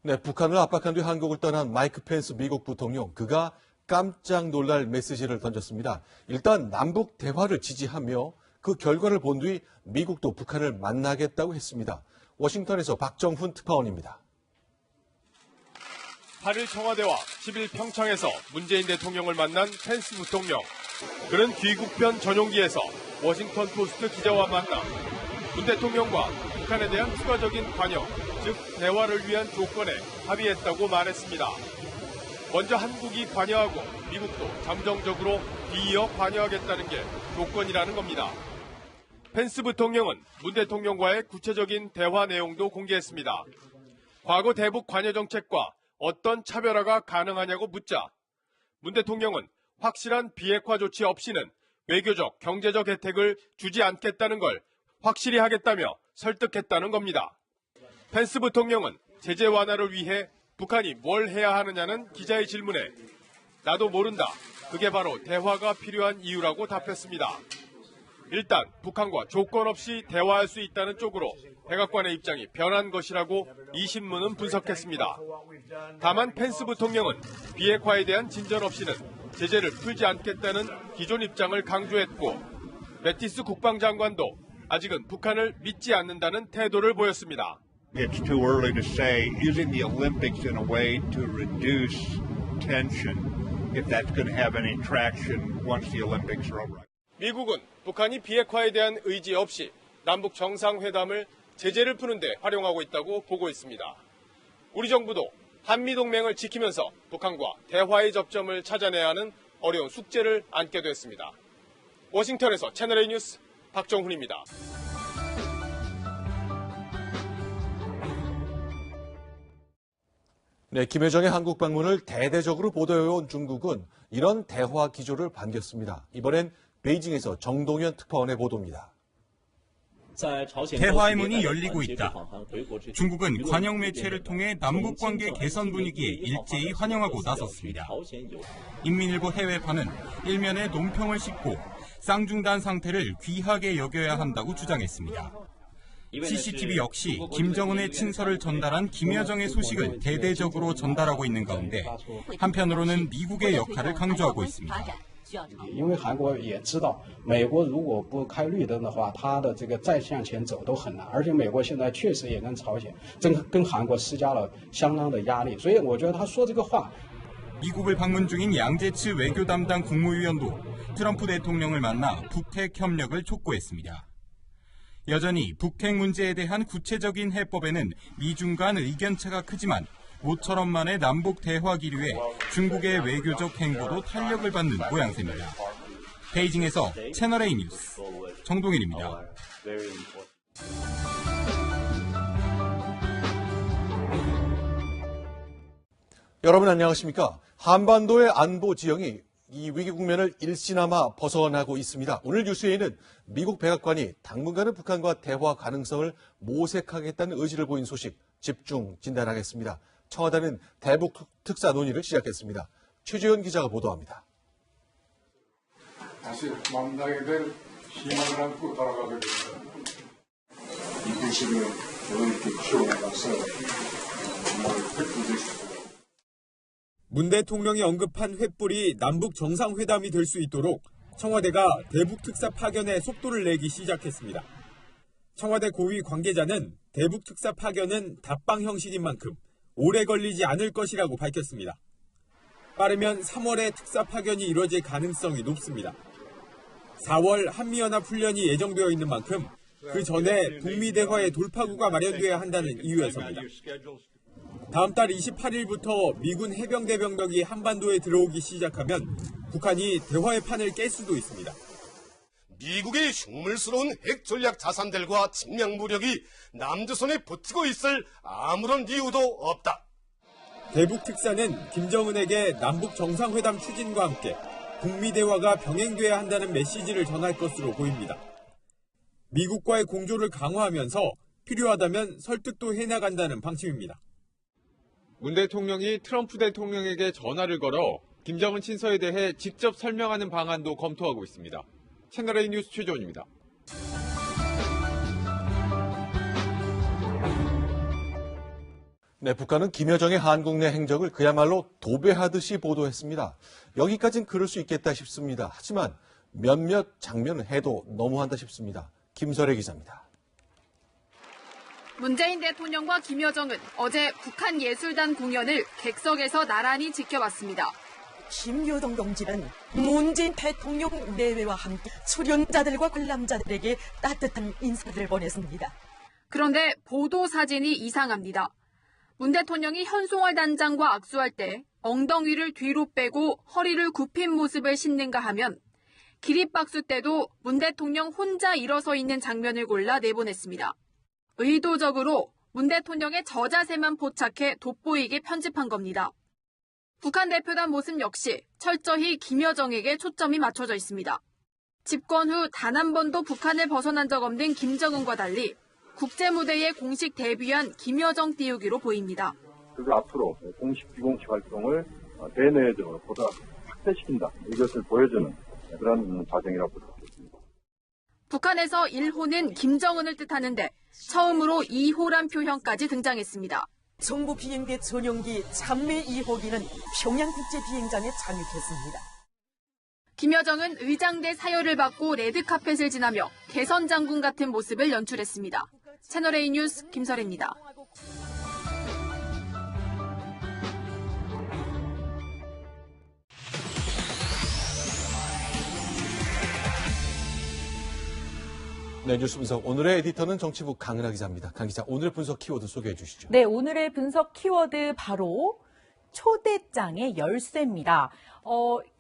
네, 북한을 압박한 뒤 한국을 떠난 마이크 펜스 미국 부통령, 그가 깜짝 놀랄 메시지를 던졌습니다. 일단 남북 대화를 지지하며 그 결과를 본 뒤 미국도 북한을 만나겠다고 했습니다. 워싱턴에서 박정훈 특파원입니다. 8일 청와대와 10일 평창에서 문재인 대통령을 만난 펜스 부통령. 그는 귀국편 전용기에서 워싱턴 포스트 기자와 만나 문 대통령과 북한에 대한 추가적인 관여, 즉 대화를 위한 조건에 합의했다고 말했습니다. 먼저 한국이 관여하고 미국도 잠정적으로 뒤이어 관여하겠다는 게 조건이라는 겁니다. 펜스 부통령은 문 대통령과의 구체적인 대화 내용도 공개했습니다. 과거 대북 관여 정책과 어떤 차별화가 가능하냐고 묻자 문 대통령은 확실한 비핵화 조치 없이는 외교적, 경제적 혜택을 주지 않겠다는 걸 확실히 하겠다며 설득했다는 겁니다. 펜스 부통령은 제재 완화를 위해 북한이 뭘 해야 하느냐는 기자의 질문에 나도 모른다. 그게 바로 대화가 필요한 이유라고 답했습니다. 일단 북한과 조건 없이 대화할 수 있다는 쪽으로 백악관의 입장이 변한 것이라고 이 신문은 분석했습니다. 다만 펜스 부통령은 비핵화에 대한 진전 없이는 제재를 풀지 않겠다는 기존 입장을 강조했고 매티스 국방장관도 아직은 북한을 믿지 않는다는 태도를 보였습니다. It's too early to say using the Olympics in a way to reduce tension if that's going to have any traction once the Olympics are over. 미국은 북한이 비핵화에 대한 의지 없이 남북 정상회담을 제재를 푸는 데 활용하고 있다고 보고 있습니다. 우리 정부도 한미동맹을 지키면서 북한과 대화의 접점을 찾아내야 하는 어려운 숙제를 안게 됐습니다. 워싱턴에서 채널A 뉴스 박정훈입니다. 네, 김여정의 한국 방문을 대대적으로 보도해온 중국은 이런 대화 기조를 반겼습니다. 이번엔 베이징에서 정동현 특파원의 보도입니다. 대화의 문이 열리고 있다. 중국은 관영 매체를 통해 남북관계 개선 분위기에 일제히 환영하고 나섰습니다. 인민일보 해외판은 일면에 논평을 싣고 쌍중단 상태를 귀하게 여겨야 한다고 주장했습니다. CCTV 역시 김정은의 친서를 전달한 김여정의 소식을 대대적으로 전달하고 있는 가운데 한편으로는 미국의 역할을 강조하고 있습니다. 因为韩国也知道，美国如果不开绿灯的话，它的这个再向前走都很难。而且美国现在确实也跟朝鲜、跟韩国施加了相当的压力，所以我觉得他说这个话。 미국을 방문 중인 양재츠 외교 담당 국무위원도 트럼프 대통령을 만나 북핵 협력을 촉구했습니다. 여전히 북핵 문제에 대한 구체적인 해법에는 미중 간 의견차가 크지만 모처럼만의 남북 대화 기류에 중국의 외교적 행보도 탄력을 받는 모양새입니다. 베이징에서 채널A 뉴스 정동일입니다. 여러분 안녕하십니까? 한반도의 안보 지형이 이 위기 국면을 일시나마 벗어나고 있습니다. 오늘 뉴스에는 미국 백악관이 당분간은 북한과 대화 가능성을 모색하겠다는 의지를 보인 소식 집중 진단하겠습니다. 청와대는 대북 특사 논의를 시작했습니다. 최재현 기자가 보도합니다. 다시 만나게 될 희망을 안고 돌아가게 됩니다. 이 도시를 이렇게 키워나가서 정말 획기적입니다. 문 대통령이 언급한 횃불이 남북 정상회담이 될 수 있도록 청와대가 대북 특사 파견에 속도를 내기 시작했습니다. 청와대 고위 관계자는 대북 특사 파견은 답방 형식인 만큼 오래 걸리지 않을 것이라고 밝혔습니다. 빠르면 3월에 특사 파견이 이뤄질 가능성이 높습니다. 4월 한미연합훈련이 예정되어 있는 만큼 그 전에 북미 대화의 돌파구가 마련돼야 한다는 이유에서입니다. 다음 달 28일부터 미군 해병대 병력이 한반도에 들어오기 시작하면 북한이 대화의 판을 깰 수도 있습니다. 미국의 흉물스러운 핵전략 자산들과 측량 무력이 남조선에 버티고 있을 아무런 이유도 없다. 대북 특사는 김정은에게 남북 정상회담 추진과 함께 북미 대화가 병행돼야 한다는 메시지를 전할 것으로 보입니다. 미국과의 공조를 강화하면서 필요하다면 설득도 해나간다는 방침입니다. 문 대통령이 트럼프 대통령에게 전화를 걸어 김정은 친서에 대해 직접 설명하는 방안도 검토하고 있습니다. 채널A 뉴스 최재원입니다. 네, 북한은 김여정의 한국 내 행적을 그야말로 도배하듯이 보도했습니다. 여기까진 그럴 수 있겠다 싶습니다. 하지만 몇몇 장면은 해도 너무한다 싶습니다. 김설혜 기자입니다. 문재인 대통령과 김여정은 어제 북한 예술단 공연을 객석에서 나란히 지켜봤습니다. 김여정 동지는 문재인 대통령 내외와 함께 출연자들과 관람자들에게 따뜻한 인사를 보냈습니다. 그런데 보도 사진이 이상합니다. 문 대통령이 현송월 단장과 악수할 때 엉덩이를 뒤로 빼고 허리를 굽힌 모습을 싣는가 하면 기립박수 때도 문 대통령 혼자 일어서 있는 장면을 골라 내보냈습니다. 의도적으로 문 대통령의 저 자세만 포착해 돋보이게 편집한 겁니다. 북한 대표단 모습 역시 철저히 김여정에게 초점이 맞춰져 있습니다. 집권 후 단 한 번도 북한을 벗어난 적 없는 김정은과 달리 국제 무대에 공식 데뷔한 김여정 띄우기로 보입니다. 그리고 앞으로 공식 비공식 활동을 대내외적으로 보다 확대시킨다. 이것을 보여주는 그런 과정이라고 볼 수 있습니다. 북한에서 1호는 김정은을 뜻하는데 처음으로 2호란 표현까지 등장했습니다. 정부 비행대 전용기 참매 2호기는 평양국제 비행장에 착륙했습니다. 김여정은 의장대 사열을 받고 레드카펫을 지나며 개선 장군 같은 모습을 연출했습니다. 채널A 뉴스 김설혜입니다. 네, 뉴스 분석. 오늘의 에디터는 정치부 강은하 기자입니다. 강 기자, 오늘의 분석 키워드 소개해 주시죠. 네, 오늘의 분석 키워드 바로 초대장의 열쇠입니다.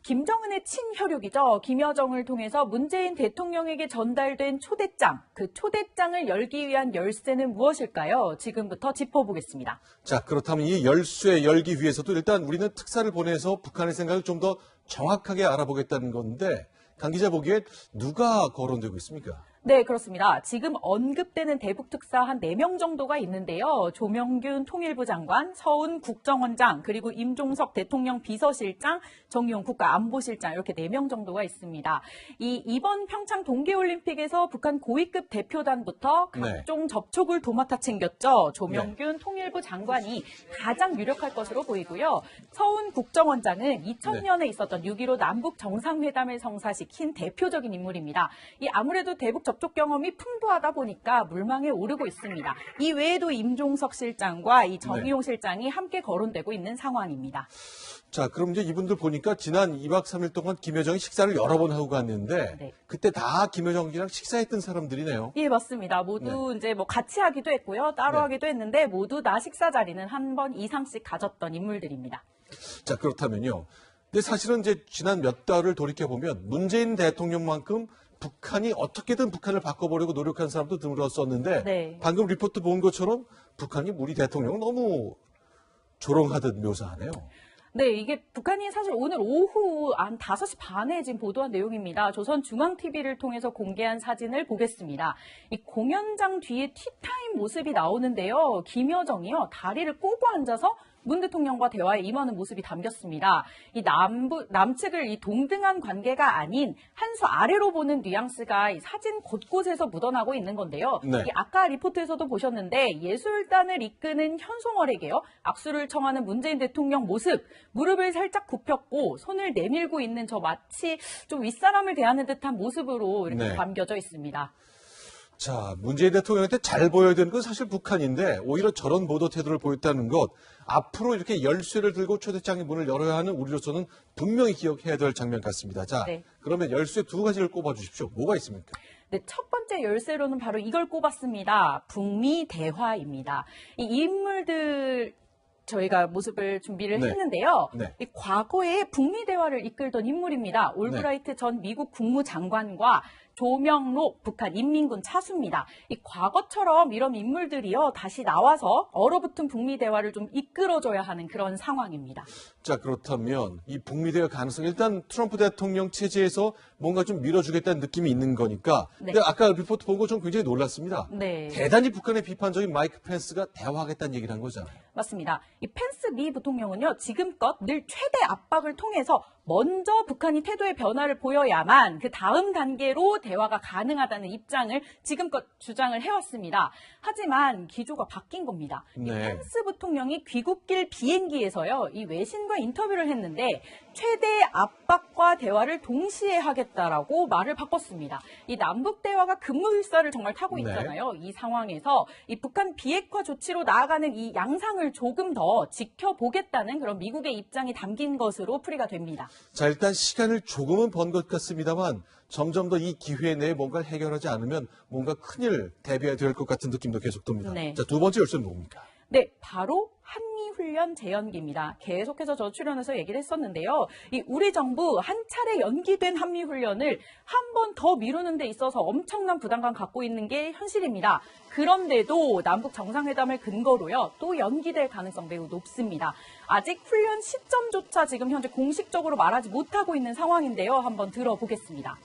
김정은의 친혈육이죠. 김여정을 통해서 문재인 대통령에게 전달된 초대장, 그 초대장을 열기 위한 열쇠는 무엇일까요? 지금부터 짚어보겠습니다. 자, 그렇다면 이 열쇠 열기 위해서도 일단 우리는 특사를 보내서 북한의 생각을 좀 더 정확하게 알아보겠다는 건데, 강 기자 보기엔 누가 거론되고 있습니까? 네, 그렇습니다. 지금 언급되는 대북 특사 한 4명 정도가 있는데요. 조명균 통일부 장관, 서훈 국정원장, 그리고 임종석 대통령 비서실장, 정의용 국가안보실장 이렇게 4명 정도가 있습니다. 이번 평창 동계올림픽에서 북한 고위급 대표단부터 각종 접촉을 도맡아 챙겼죠. 조명균 통일부 장관이 가장 유력할 것으로 보이고요. 서훈 국정원장은 2000년에 있었던 6.15 남북 정상회담을 성사시킨 대표적인 인물입니다. 아무래도 대북 접촉 경험이 풍부하다 보니까 물망에 오르고 있습니다. 이 외에도 임종석 실장과 이 정의용 실장이 함께 거론되고 있는 상황입니다. 자, 그럼 이제 이분들 보니까 지난 2박 3일 동안 김여정이 식사를 여러 번 하고 갔는데 그때 다 김여정이랑 식사했던 사람들이네요. 예, 맞습니다. 모두 이제 뭐 같이 하기도 했고요. 따로 하기도 했는데 모두 다 식사 자리는 한 번 이상씩 가졌던 인물들입니다. 자, 그렇다면요. 근데 사실은 이제 지난 몇 달을 돌이켜보면 문재인 대통령만큼 북한이 어떻게든 북한을 바꿔보려고 노력한 사람도 드물었었는데 방금 리포트 본 것처럼 북한이 우리 대통령을 너무 조롱하듯 묘사하네요. 네, 이게 북한이 사실 오늘 오후 한 5시 반에 지금 보도한 내용입니다. 조선중앙TV를 통해서 공개한 사진을 보겠습니다. 이 공연장 뒤에 티타임 모습이 나오는데요. 김여정이요, 다리를 꼬고 앉아서 문 대통령과 대화에 임하는 모습이 담겼습니다. 이 남측을 이 동등한 관계가 아닌 한 수 아래로 보는 뉘앙스가 이 사진 곳곳에서 묻어나고 있는 건데요. 이 아까 리포트에서도 보셨는데 예술단을 이끄는 현송월에게요, 악수를 청하는 문재인 대통령 모습, 무릎을 살짝 굽혔고 손을 내밀고 있는 저 마치 좀 윗사람을 대하는 듯한 모습으로 이렇게 담겨져 있습니다. 자, 문재인 대통령한테 잘 보여야 되는 건 사실 북한인데 오히려 저런 보도 태도를 보였다는 것, 앞으로 이렇게 열쇠를 들고 초대장의 문을 열어야 하는 우리로서는 분명히 기억해야 될 장면 같습니다. 자, 그러면 열쇠 2가지를 꼽아주십시오. 뭐가 있습니까? 네, 첫 번째 열쇠로는 바로 이걸 꼽았습니다. 북미 대화입니다. 이 인물들 저희가 모습을 준비를 했는데요. 이 과거에 북미 대화를 이끌던 인물입니다. 올브라이트 전 미국 국무장관과 조명록 북한 인민군 차수입니다. 이 과거처럼 이런 인물들이요, 다시 나와서 얼어붙은 북미 대화를 좀 이끌어줘야 하는 그런 상황입니다. 자, 그렇다면 이 북미 대화 가능성, 일단 트럼프 대통령 체제에서 뭔가 좀 밀어주겠다는 느낌이 있는 거니까. 근데 아까 리포트 본 거 좀 굉장히 놀랐습니다. 대단히 북한의 비판적인 마이크 펜스가 대화하겠다는 얘기를 한 거잖아요. 맞습니다. 이 펜스 미 부통령은요, 지금껏 늘 최대 압박을 통해서 먼저 북한이 태도의 변화를 보여야만 그 다음 단계로 대화가 가능하다는 입장을 지금껏 주장을 해왔습니다. 하지만 기조가 바뀐 겁니다. 네. 펜스 부통령이 귀국길 비행기에서요, 이 외신과 인터뷰를 했는데 최대 압박과 대화를 동시에 하겠다라고 말을 바꿨습니다. 이 남북 대화가 급물살을 정말 타고 있잖아요. 이 상황에서 이 북한 비핵화 조치로 나아가는 이 양상을 조금 더 지켜보겠다는 그런 미국의 입장이 담긴 것으로 풀이가 됩니다. 자, 일단 시간을 조금은 번 것 같습니다만 점점 더 이 기회 내에 뭔가를 해결하지 않으면 뭔가 큰일 대비해야 될 것 같은 느낌도 계속 듭니다. 네. 자, 두 번째 열쇠는 뭡니까? 네, 바로 한미훈련 재연기입니다. 계속해서 저 출연해서 얘기를 했었는데요. 이 우리 정부 한 차례 연기된 한미훈련을 한 번 더 미루는 데 있어서 엄청난 부담감 갖고 있는 게 현실입니다. 그런데도 남북 정상회담을 근거로요, 또 연기될 가능성 매우 높습니다. 아직 훈련 시점조차 지금 현재 공식적으로 말하지 못하고 있는 상황인데요. 한번 들어보겠습니다.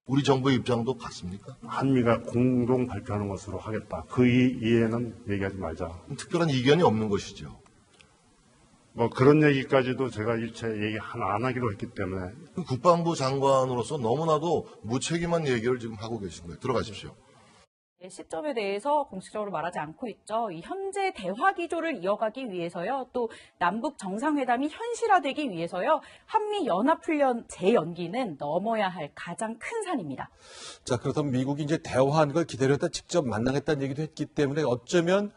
우리 정부 입장도 같습니까? 한미가 공동 발표하는 것으로 하겠다. 그 이해는 얘기하지 말자. 특별한 이견이 없는 것이죠. 뭐 그런 얘기까지도 제가 일체 얘기 안 하기로 했기 때문에. 국방부 장관으로서 너무나도 무책임한 얘기를 지금 하고 계신 거예요. 들어가십시오. 시점에 대해서 공식적으로 말하지 않고 있죠. 이 현재 대화 기조를 이어가기 위해서요, 또 남북 정상회담이 현실화되기 위해서요, 한미 연합훈련 재연기는 넘어야 할 가장 큰 산입니다. 자, 그렇다면 미국이 이제 대화하는 걸 기다렸다 직접 만나겠다는 얘기도 했기 때문에 어쩌면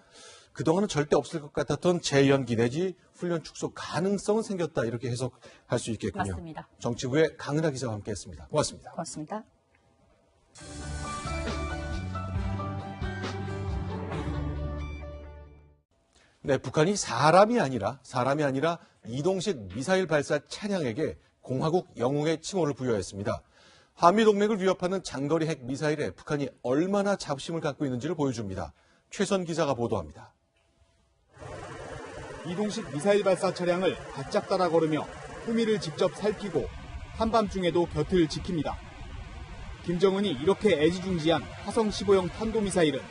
그동안은 절대 없을 것 같았던 재연기 내지 훈련 축소 가능성은 생겼다, 이렇게 해석할 수 있겠군요. 맞습니다. 정치부의 강은하 기자와 함께했습니다. 고맙습니다. 고맙습니다. 네, 북한이 사람이 아니라 이동식 미사일 발사 차량에게 공화국 영웅의 칭호를 부여했습니다. 한미동맹을 위협하는 장거리 핵 미사일에 북한이 얼마나 자부심을 갖고 있는지를 보여줍니다. 최선 기자가 보도합니다. 이동식 미사일 발사 차량을 바짝 따라 걸으며 후미를 직접 살피고 한밤중에도 곁을 지킵니다. 김정은이 이렇게 애지중지한 화성 15형 탄도미사일은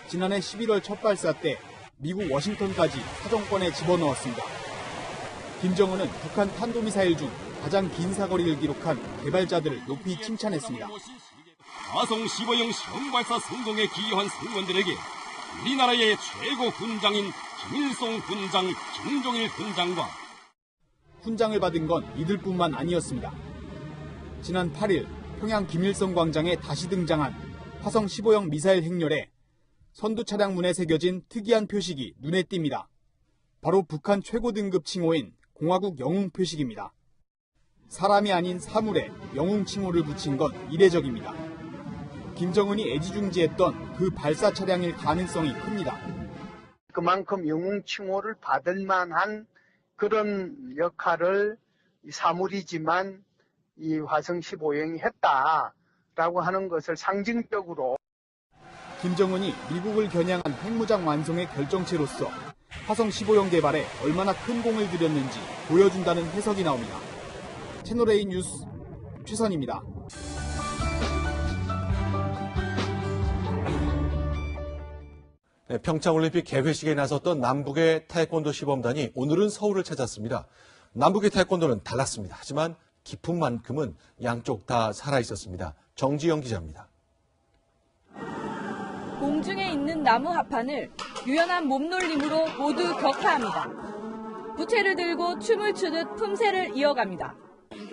지난해 11월 첫 발사 때 미국 워싱턴까지 사정권에 집어넣었습니다. 김정은은 북한 탄도미사일 중 가장 긴 사거리를 기록한 개발자들을 높이 칭찬했습니다. 화성 15형 시험 발사 성공에 기여한 승무원들에게 우리나라의 최고 훈장인 김일성 훈장, 김종일 훈장과 훈장을 받은 건 이들뿐만 아니었습니다. 지난 8일 평양 김일성 광장에 다시 등장한 화성 15형 미사일 행렬에 선두 차량 문에 새겨진 특이한 표식이 눈에 띕니다. 바로 북한 최고 등급 칭호인 공화국 영웅 표식입니다. 사람이 아닌 사물에 영웅 칭호를 붙인 건 이례적입니다. 김정은이 애지중지했던 그 발사 차량일 가능성이 큽니다. 그만큼 영웅 칭호를 받을 만한 그런 역할을 사물이지만 이 화성 15형이 했다라고 하는 것을 상징적으로 김정은이 미국을 겨냥한 핵무장 완성의 결정체로서 화성 15형 개발에 얼마나 큰 공을 들였는지 보여준다는 해석이 나옵니다. 채널A 뉴스 최선입니다. 네, 평창올림픽 개회식에 나섰던 남북의 태권도 시범단이 오늘은 서울을 찾았습니다. 남북의 태권도는 달랐습니다. 하지만 기품만큼은 양쪽 다 살아있었습니다. 정지영 기자입니다. 공중에 있는 나무 합판을 유연한 몸놀림으로 모두 격파합니다. 부채를 들고 춤을 추듯 품새를 이어갑니다.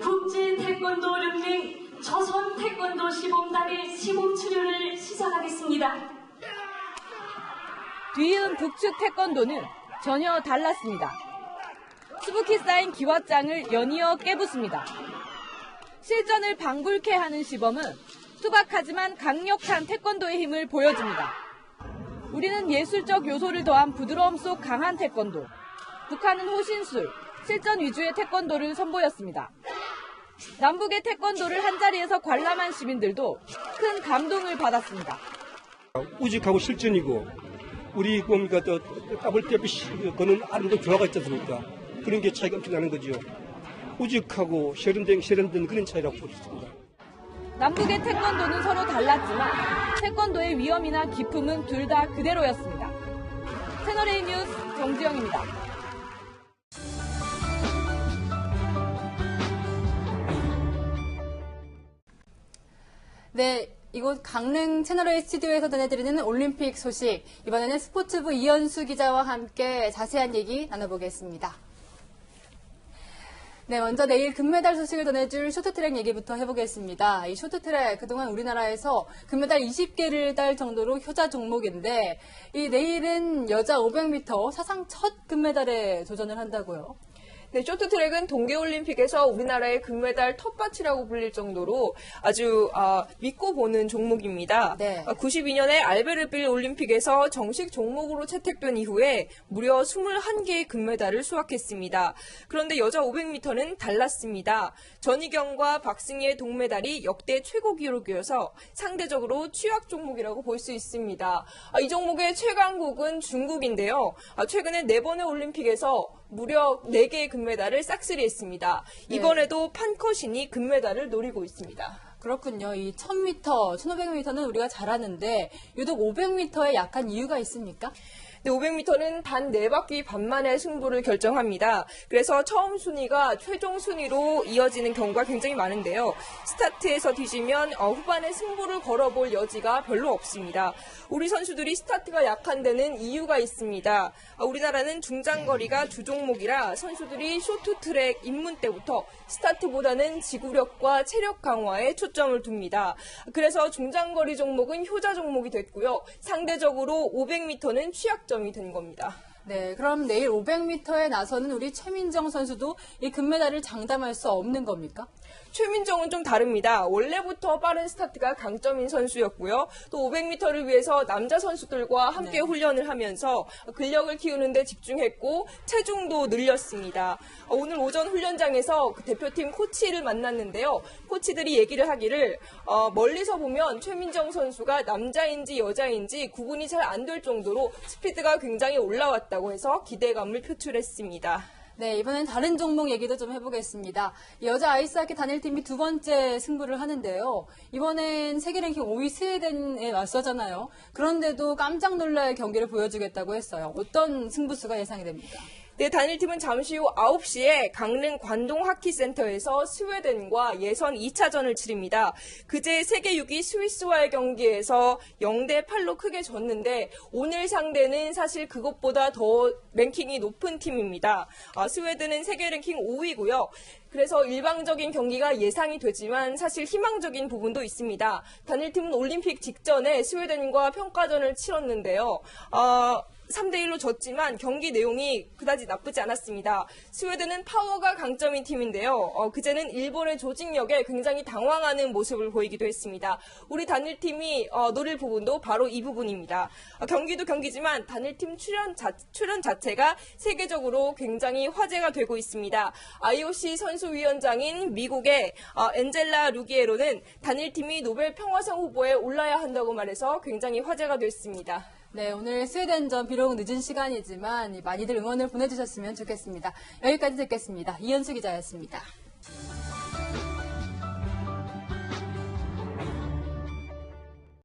국제태권도연맹 조선태권도 시범단의 시범 출연을 시작하겠습니다. 뒤이은 북측 태권도는 전혀 달랐습니다. 수북히 쌓인 기왓장을 연이어 깨부숩니다. 실전을 방불케 하는 시범은 투박하지만 강력한 태권도의 힘을 보여줍니다. 우리는 예술적 요소를 더한 부드러움 속 강한 태권도, 북한은 호신술, 실전 위주의 태권도를 선보였습니다. 남북의 태권도를 한자리에서 관람한 시민들도 큰 감동을 받았습니다. 우직하고 실전이고 우리 뭡니까 또 더블 거는 아름다운 조화가 있지 않습니까? 그런 게 차이가 엄청 나는 거죠. 우직하고 세련된 그런 차이라고 볼 수 있습니다. 남북의 태권도는 서로 달랐지만 태권도의 위험이나 기품은 둘 다 그대로였습니다. 채널A 뉴스 정지영입니다. 네, 이곳 강릉 채널A 스튜디오에서 전해드리는 올림픽 소식. 이번에는 스포츠부 이현수 기자와 함께 자세한 얘기 나눠보겠습니다. 네, 먼저 내일 금메달 소식을 전해줄 쇼트트랙 얘기부터 해보겠습니다. 이 쇼트트랙 그동안 우리나라에서 금메달 20개를 딸 정도로 효자 종목인데 이 내일은 여자 500m 사상 첫 금메달에 도전을 한다고요. 네, 쇼트트랙은 동계올림픽에서 우리나라의 금메달 텃밭이라고 불릴 정도로 아주 믿고 보는 종목입니다. 네. 92년에 알베르빌 올림픽에서 정식 종목으로 채택된 이후에 무려 21개의 금메달을 수확했습니다. 그런데 여자 500m는 달랐습니다. 전희경과 박승희의 동메달이 역대 최고 기록이어서 상대적으로 취약 종목이라고 볼 수 있습니다. 이 종목의 최강국은 중국인데요. 최근에 4번의 올림픽에서 무려 4개의 금메달을 싹쓸이했습니다. 이번에도 판커신이 금메달을 노리고 있습니다. 그렇군요. 이 1000m, 1500m는 우리가 잘하는데 유독 500m에 약한 이유가 있습니까? 네, 500m는 단 4바퀴 반 만에 승부를 결정합니다. 그래서 처음 순위가 최종 순위로 이어지는 경우가 굉장히 많은데요. 스타트에서 뒤지면 후반에 승부를 걸어볼 여지가 별로 없습니다. 우리 선수들이 스타트가 약한 데는 이유가 있습니다. 우리나라는 중장거리가 주 종목이라 선수들이 쇼트트랙 입문 때부터 스타트보다는 지구력과 체력 강화에 초점을 둡니다. 그래서 중장거리 종목은 효자 종목이 됐고요. 상대적으로 500m는 취약점이 된 겁니다. 네, 그럼 내일 500m에 나서는 우리 최민정 선수도 이 금메달을 장담할 수 없는 겁니까? 최민정은 좀 다릅니다. 원래부터 빠른 스타트가 강점인 선수였고요. 또 500m를 위해서 남자 선수들과 함께 훈련을 하면서 근력을 키우는 데 집중했고 체중도 늘렸습니다. 오늘 오전 훈련장에서 대표팀 코치를 만났는데요. 코치들이 얘기를 하기를 멀리서 보면 최민정 선수가 남자인지 여자인지 구분이 잘 안 될 정도로 스피드가 굉장히 올라왔다고 해서 기대감을 표출했습니다. 네, 이번엔 다른 종목 얘기도 좀 해보겠습니다. 여자 아이스하키 단일팀이 2번째 승부를 하는데요. 이번엔 세계 랭킹 5위 스웨덴에 맞서잖아요. 그런데도 깜짝 놀랄 경기를 보여주겠다고 했어요. 어떤 승부수가 예상이 됩니까? 네, 단일팀은 잠시 후 9시에 강릉 관동하키센터에서 스웨덴과 예선 2차전을 치릅니다. 그제 세계 6위 스위스와의 경기에서 0대8로 크게 졌는데 오늘 상대는 사실 그것보다 더 랭킹이 높은 팀입니다. 스웨덴은 세계 랭킹 5위고요. 그래서 일방적인 경기가 예상이 되지만 사실 희망적인 부분도 있습니다. 단일팀은 올림픽 직전에 스웨덴과 평가전을 치렀는데요. 3대1로 졌지만 경기 내용이 그다지 나쁘지 않았습니다. 스웨덴은 파워가 강점인 팀인데요. 그제는 일본의 조직력에 굉장히 당황하는 모습을 보이기도 했습니다. 우리 단일팀이 노릴 부분도 바로 이 부분입니다. 경기도 경기지만 단일팀 출연 자체가 세계적으로 굉장히 화제가 되고 있습니다. IOC 선수위원장인 미국의 엔젤라 루기에로는 단일팀이 노벨 평화상 후보에 올라야 한다고 말해서 굉장히 화제가 됐습니다. 네, 오늘 스웨덴전 비록 늦은 시간이지만 많이들 응원을 보내주셨으면 좋겠습니다. 여기까지 듣겠습니다. 이현수 기자였습니다.